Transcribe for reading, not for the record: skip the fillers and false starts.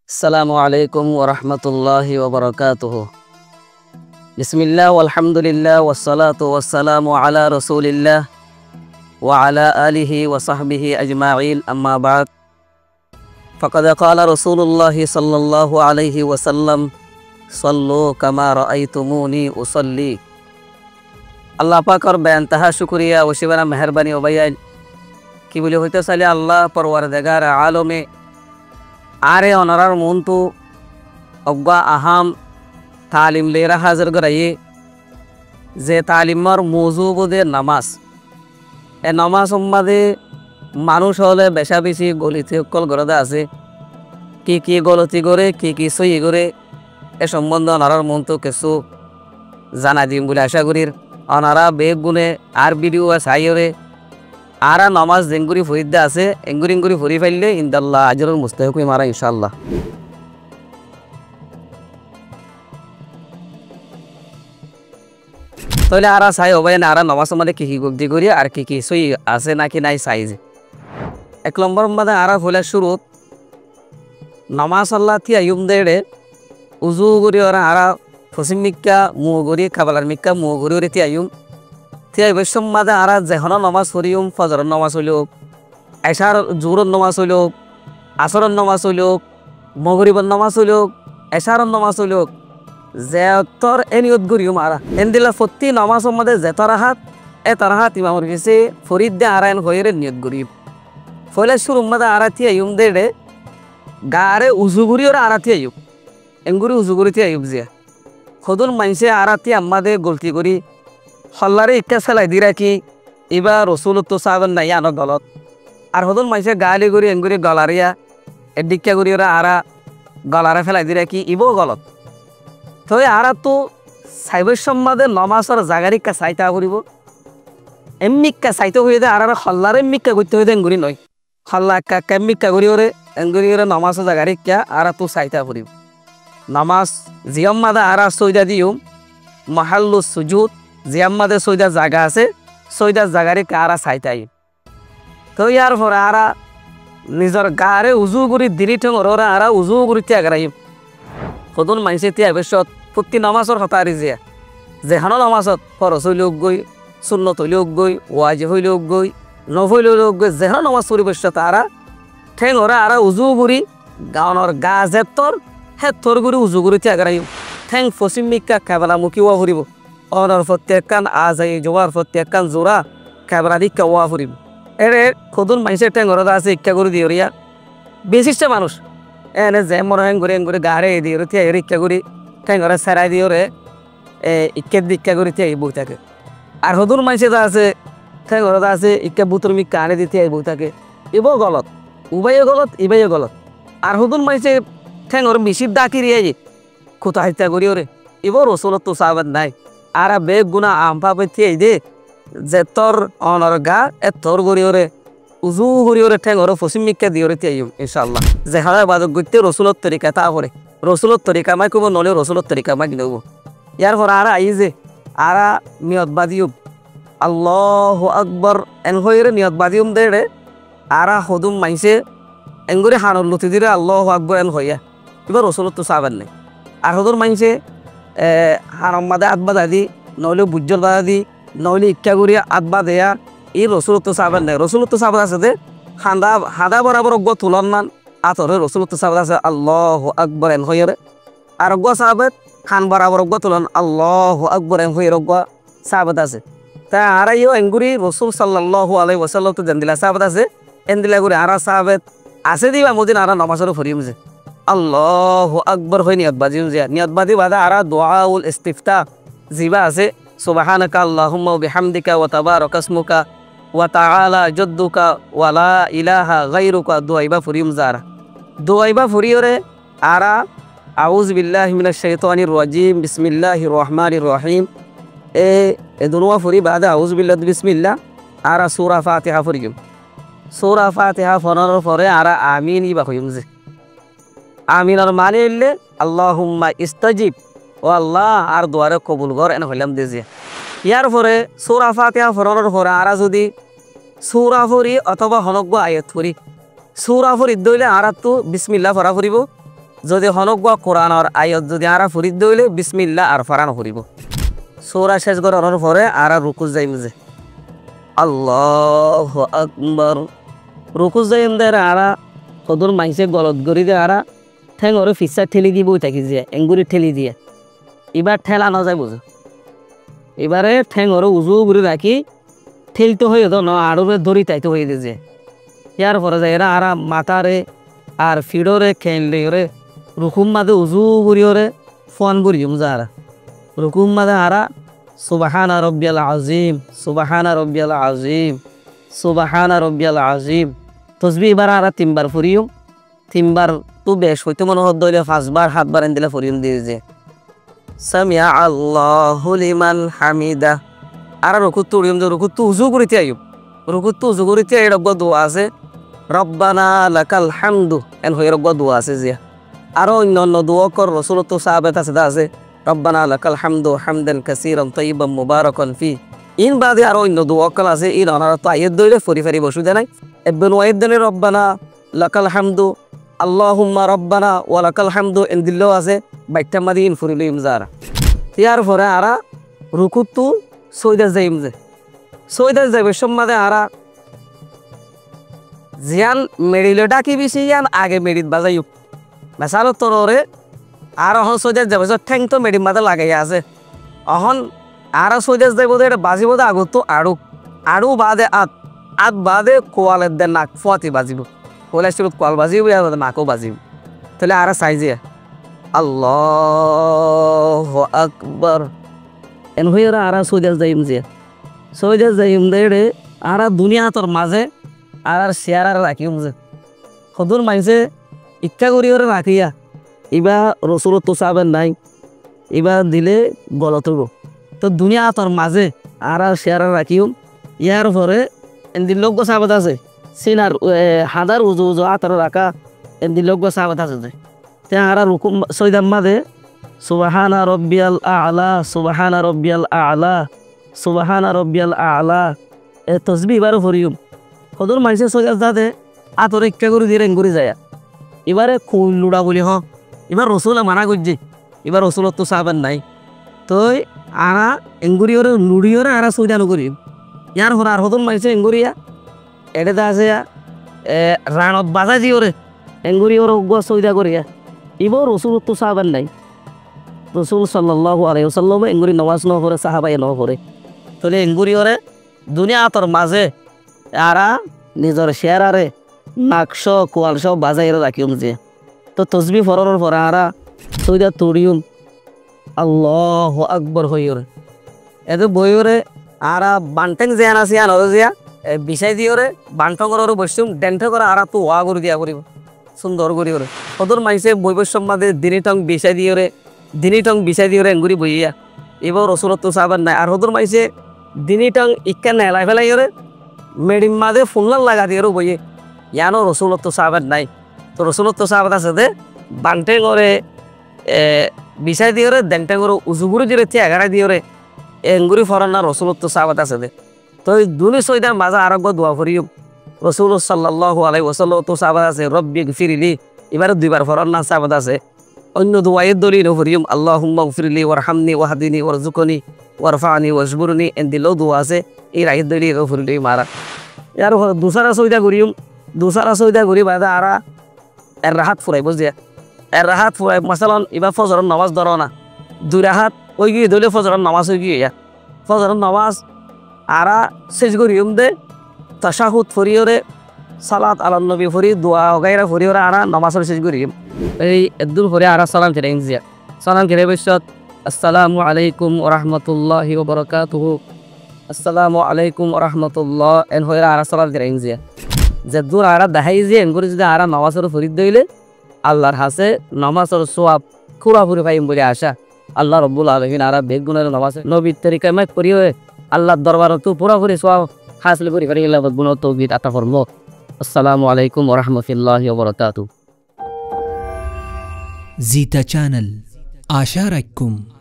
আসসালামু আলাইকুম ওয়া রাহমাতুল্লাহি ওয়া বারাকাতুহু। বিসমিল্লাহ ওয়ালহামদুলিল্লাহ ওয়াসসালাতু ওয়াসসালামু আলা রাসূলিল্লাহ ওয়া আলা আলিহি ওয়া সাহবিহি আজমাইন, আম্মা বা'দ। ফাকাদ ক্বালা রাসূলুল্লাহি সাল্লাল্লাহু আলাইহি ওয়াসাল্লাম, সাল্লু কামা রাআইতুমুনি উসাল্লি। আল্লাহ পাকের বেইনতাহা শুকরিয়া ও শিবানা মেহেরবানি ও বায়ান কি বলে হইতে চাইলে আল্লাহ পরওয়ারদিগার আলমে আরে অনারার মন্তু অজ্ঞা আহাম তালিম লেরা হাজির করাইয়ে যে তালিমর মৌজু বোধে নামাজ। এ নামাজ সম্বাদে মানুষ হলে বেশা বেশি গলিতে অকল গরদা আছে, কি গলতি করে কি সই করে এ সম্বন্ধে অনারার মন্তু কিছু জানা দিম বলে আশা করির। অনারা বেগ গুনে আর ভিডিও সাইরে আরা নামাজ জেঙ্গুরি ফরিদা আছে এঙ্গুরি ফরি ফাইলে ইনশাআল্লাহ আজরুল মুস্তাহিক মারা ইনশাআল্লাহ। তাহলে আরা চাই হবে না আরা নামাজ মানে কি গব্দি করি আর কি সই আছে নাকি নাই সাইজ। এক নম্বর মানে আরা হলে শুরুত নামাজ আল্লাহ থি আয়ুম দেড়ে উজু করি ওরা আরা ফসিম মিক্কা মুহ করি খাবালার মিক্কা মুহ করি ওরে থি আয়ুম থিয়া বৈষম মাদে আরা যেহনো নমাজ পড়িউম, ফজরের নমাজ হইলুক, এশার জোহরের নমাজ হইলুক, আসরের নমাজ হইলুক, মগরিবের নমাজ হইলুক, এশারের নমাজ হইলুক, যেতর এ নিয়ত করিউম আরা এন দিলা প্রতি নমাজের মধ্যে যেতর হাত এ তার হাত ইমামর কাছে ফরিদ দে আরা এন হইরে নিয়ত করিম। ফলে শুরুর মধ্যে আরা থিয়া ইউম দেড়ে গারে উজু করি ওরা আরা থিয়া ইউম এঙ্গুরি উজু করি থিয়া ইউম জিয়া খদুন মাইসে আরা থিয়া আমাদে গলতি করি হল্লারে ইক্কা সেলাই দি রাখি এবার রসুলত তো সাবেন নাই আনো গলত আর হদন মাইসে গালি করি এঙ্গুরি গলারিয়া এডিক্কা করি ওরা আরা গলারে ফেলাই দি রাখি ইবো গলত। তো আরা তো সাইবের সম্বাদে নমাজের জাগারিকা চাইতা করিব এমনিকা চাইতে হয়ে দে আর হল্লারে মিক্কা করতে হয়ে দে এঙ্গুরি নয় হল্লা একা কেমিক্কা করি ওরে এঙ্গুরি ওরে নমাজের জাগারিকা আরা তো চাইতা করিব। নামাজ জিয়ম মাদা আরা সৈদা দিও মাহাল্লু সুজুদ জিয়াম্মাদের সৈদার জায়গা আছে সৈদার জায়গারে কারা চাইতাই। তো ইয়ার পরে আরা নিজের গারে উজু করি দিলি ঠেঙ ওরা আরা উজু করি ত্যাগরাই সদন মাইসে ত্যাগ বেশত প্রতি নামাজের হতারি যেখানো নামাজত ফরজ হইলেও গই, সুন্নত হইলেও গই, ওয়াজিব হইলেও গই, নফইলেও গই, যেখানো নামাজ পরিবেশত আরা ঠেঙ ওরা আরা উজু করি গাওয়ানোর গা জেতর হেতর করি উজু করি ত্যাগরাই ঠেং পশ্চিম মিক্কা খেবেলা মুখি ওয়া ফুরিব অনর প্রত্যেকান আজাই জোয়ার প্রত্যেকান জোড়া ক্যামেরা দিকা ওয়া ফুরিব। এরে খদুন মাইসের ট্যাঙ্গরদা আছে ইচ্ছা করে দিয়ে রিয়া বিশিষ্ট মানুষ এনে যে মনে ঘুরে গাড়ে দিয়ে থিয়া এর ইচ্ছা করি ট্যাঙ্গরে সেরাই দিয়ে রে ইক্কের দিক্কা করে থিয়া বই থাকে। আর হদুন মাইসে যা আছে ট্যাঙ্গরদা আছে ইক্কা বুতর মিক্কা আনে দিতে বই থাকে ইবো গলত উবাইও গলত ইবাইও গলত। আর হদুন মাইসে ঠ্যাঙ্গর মিশির ডাকি রিয়া কোথা হত্যা করি ওরে ইবো রসুলত তো সাবেন নাই আর বেগ গুনা আমপা পেয়ে দে যে তোর অনর গা এ তোর গড়ি ওরে উজু গড়ি ওরে ঠেং ওরে পশ্চিম মিক্কা দিয়ে ওরে তিয়াইম ইনশাআল্লাহ। যে হারা বাদক গইতে রসুলত তরিকা তা করে রসুলত তরিকা মাই কব নলে রসুলত তরিকা মাই নেব। ইয়ার পর আর আই যে আর নিয়ত বাদিউম আল্লাহু আকবার এন হইরে নিয়ত বাদিউম দেড়ে আর হদুম মাইসে এঙ্গুরি হানর লুতি দিরে আল্লাহু আকবার এন হইয়া এবার রসুলত তো সাবেন নাই। আর হদুর মাইসে হারম মাদে আতবা দাদি নইলে বুজ্জল দাদি নইলে ইচ্ছা করি আতবা দেয়া এই রসুলত সাবেন নাই। রসুলত সাবাদ আছে যে হাদা বরাবর অজ্ঞ তুলন মান আতরে রসুলত সাবাদ আছে আল্লাহু আকবার এন হইরে আর অজ্ঞ সাহাবেদ খান বরাবর অজ্ঞ তুলন আল্লাহু আকবার এন হইরে অজ্ঞ সাহাবেদ আছে। তা আর ইও এঙ্গুরি রসুল সাল্লাল্লাহু আলাইহি ওয়াসাল্লাম তো জান দিলা সাহাবেদ আছে এন দিলা করে আর সাহাবেদ আছে দিবা মদিন আর নামাজের ফরিম যে আল্লাহু আকবার হই নিয়ত বাজিম যে নিয়ত বাদি বাদা আর দুআউল ইস্তিফতা জিবা আছে সুবহানাকা আল্লাহুম্মা ওয়া বিহামদিকা ওয়া তাবারাকা ইসমুকা ওয়া তাআলা জাদ্দুকা ওয়া লা ইলাহা গায়রুকা দুআইবা ফরিম যারা দুআইবা ফরিয়রে আরা আউযু বিল্লাহি মিনাশ শাইতানির রাজিম বিসমিল্লাহির রহমানির রহিম এ দুনুয়া ফরি বাদা আউযু বিল্লাহি বিসমিল্লাহ আরা সূরা ফাতিহা ফরিম সূরা ফাতিহা ফরানোর পরে আরা আমিন ইবা কইম যে আমিনার মানে এলে আল্লাহুম্মা ইস্তাজিব ও আল্লাহ আর দুয়ারে কবুল কর এনে হইলাম দিয়েছে। ইয়ার পরে সূরা ফাতিহা ফরানোর পরে আরা যদি সূরা ফরি অথবা হনজ্ঞ আয়াত ফরি সূরা ফরি দইলে আর তো বিসমিল্লাহ ফরা ফুরিব যদি হনক কোরআনৰ আয়ত যদি আরা ফুরিদ দইলে বিসমিল্লাহ আর ফারানো ফুরিব সূরা শেষ করার পরে আরা রুকু যাইম যে আল্লাহু আকবার রুকু যাইম দে আরা কদর মাইসে গলত গরি দে আরা ঠেং ওরে ফিসা ঠেলি দিব থাকি যে এঙ্গুরি ঠেলি দিয়ে এবার ঠেলা না যায় বুঝো এবারে ঠেং ওরে উজু করে রাখি ঠেলতে হয়ে তো না আরো ধরি তাইতে হয়ে যে ইয়ার পরে যায় এরা আরা মাথারে আর ফিডরে খেললে ওরে রুকুম মাদে উজু করি ওরে ফোন করি যারা রুকুম মাদে আরা সুবহানা রব্বিয়াল আযীম সুবহানা রব্বিয়াল আযীম সুবহানা রব্বিয়াল আযীম তসবিহ এবার আরা তিনবার ফুরিও তিনবার তো বেশ হইতে মনে হদ দইলে পাঁচবার হাতবার দিলে ফুরিম দিয়ে যে সামিয়া আল্লাহু লিমান হামিদা আর রুকুত তুড়িম যে রুকুত উজু করিতে আইব রুকুত উজু করিতে এই রব্ব দোয়া আছে রব্বানা লাকাল হামদু এন হই রব্ব দোয়া আছে যে আর অন্য অন্য দোয়া কর রাসূল তো সাহাবাত আছে রব্বানা লাকাল হামদু হামদান কাসীরান তাইয়িবান মুবারাকান ফি ইন বাদে আর অন্য দোয়া কল আছে ইন অনারা তো আয়াত দইলে ফরি ফরি বসুদে নাই ইবন ওয়াইদ দনে রব্বানা লাকাল হামদু আল্লাহুম্মা রব্বানা ওয়া লাকাল হামদু এন দিল্লো আছে বাইটা মাদিন ফুরিল ইমজারা ইয়ার পরে আরা রুকুত সৈদা যাইম যে সৈদা যাইবে সম্মাদে আরা জিয়ান মেডিলে ডাকি বেশি ইয়ান আগে মেডিত বাজাইও মেসালো তোরে আর অহন সৈদা যাবে ঠ্যাং তো মেডির মাথা লাগাইয়া আছে অহন আর সৈদা যাইব এটা বাজিব আগত তো আড়ু বাদে আত বাদে কোয়ালের দে নাক ফুয়াতি বাজিব কোয়ালের কোয়াল বাজিব নাকও বাজিব তাহলে আর সাইজে আল্লাহু আকবার এন হইরা আর সৈদা যাইম যে সৈদা যাইম দে আর দুনিয়া তোর মাঝে আর শেয়ার আর রাখিম যে সদুর মাইছে ইচ্ছা করি ওরে রাখিয়া ইবা রসুল তো চাবেন নাই ইবা দিলে গলত হব তো দুনিয়া তোর মাঝে আর শেয়ার রাখিম ইয়ার পরে এমনি লোক চাবাত আছে সিনার হাজার উজু উজু আতর রাখা এমনি লোক চাবাত আছে যে তে আর রুকুম সৈদাম মাঝে সুবহানা রব্বিয়াল আ'লা সুবহানা রব্বিয়াল আ'লা সুবহানা রব্বিয়াল আ'লা এ তসবিহ এবারও পড়িম সদর মাইসে সৈদা যাতে আতর ইচ্ছা করে দিয়ে রেঙ্গুরি যায় এবারে খুল লুড়া বলি এবার রসুল মানা করছে এবার রসুলত তো চাবেন নাই তো আরা এঙ্গুরি ওরে লুড়ি ওরে আরা সৈদা নকরিম ইয়ার হর আর সদর মাইসে এঙ্গুরিয়া এটা আছে রানত বাজা দি ওরে এঙ্গুরি ওর সৈদা করিয়া এবার রসুলত তো চাবেন নাই রসুল সাল্লাল্লাহু আলাইহি ওয়াসাল্লাম এঙ্গুরি নওয়াজ ন করে সাহাবাই ন করে তাহলে এঙ্গুরি ওরে দুনিয়া তোর মাঝে আরা নিজের শেয়ারে নাকশ কোয়ালশ বাজাই রাখিম যে তো তসবি ফরানোর পরে আরা সৈদা তুড়িউম আল্লাহু আকবার হইরে এতে বইরে আরা বান্টেং যেন আছে আন জিয়া বিছাই দিওরে বান্টং করে বসুম ডেন্ট করে আরা তো ওয়া করে দিয়া করিব সুন্দর করি ওরে সদর মাইসে বৈবস্যম মাদে দিনিটং বিছাই দিওরে এঙ্গুরি বইয়া এবার রসুলত তো চাবেন নাই আর সদর মাইসে দিনিটং ইক্কা নেলাই ফেলাই ওরে মেডিম মাদে ফুললাল লাগা দিয়ে বইয়ে ইয়ানো রসুলত তো চাবেন নাই তো রসুলত তো চাবাত আছে দে বান্টেং ওরে বিছাই দিওরে ডেন্টেং করে উজুগুড়ি দিয়ে এগারা দিওরে এঙ্গুরি ফরান্না রসুলত তো চাবাত আছে দে তো দুনি সৈদার মাঝে আরোগ্য দোয়া করিম রসুল সাল্লাল্লাহু আলাইহি ওয়াসাল্লাম তো চাবাত আছে রব্বি গফিরলি এবারে দুইবার ফরান্না চাবাত আছে অন্য দোয়ায়ের দলিল করিম আল্লাহুম্মা গফিরলি ওয়ারহামনি ওয়াহদিনি ওয়ারজুকনি ওয়ারফানি ওয়াজবুরনি এন দিলেও দোয়া আছে এই রাহিদ দলিল গফিরলি মারা ইয়ার দুসারা সৈদা করিম দুসারা সৈদা করি বাদে আরা এর রাহাত ফুরাই বুঝিয়া এর রাহাত ফুরাই মাসালান এবার ফজরের নামাজ ধরো না দুই রাহাত ওই গিয়ে ধরলে ফজরের নামাজ হয়ে গিয়ে ফজরের নামাজ আরা শেষ করিম দে তাশাহুদ ফরিওরে সালাত আলান নবী ফরি দোয়া গাইরা ফরিওরে আরা নামাজের শেষ করিম এই এদুল ফরি আরা সালাম কেটে ইনজিয়া সালাম কেটে বসত আসসালামু আলাইকুম ওয়া রাহমাতুল্লাহি ওয়া বারাকাতুহু আসসালামু আলাইকুম ওয়া রাহমাতুল্লাহ এন হইরা আরা সালাম কেটে ইনজিয়া যে দূর আরা দেখাই যে এনগুরি যদি আরা নামাজের ফরিদ দইলে আল্লাহর হাসে নামাজের সওয়াব পুরাপুরি পাইম বলে আশা আল্লাহ রব্বুল আলামিন আরা বেগুনের নামাজে নবীর তরিকায় মাইক করিও আল্লাহর দরবারে তো পুরাপুরি সওয়াব হাসিল করি পারি আল্লাহ গুণ তৌফিক আতা ফরমাও আসসালামু আলাইকুম ওয়া রাহমাতুল্লাহি ওয়া বারাকাতুহু जीता चैनल आशा रखूं।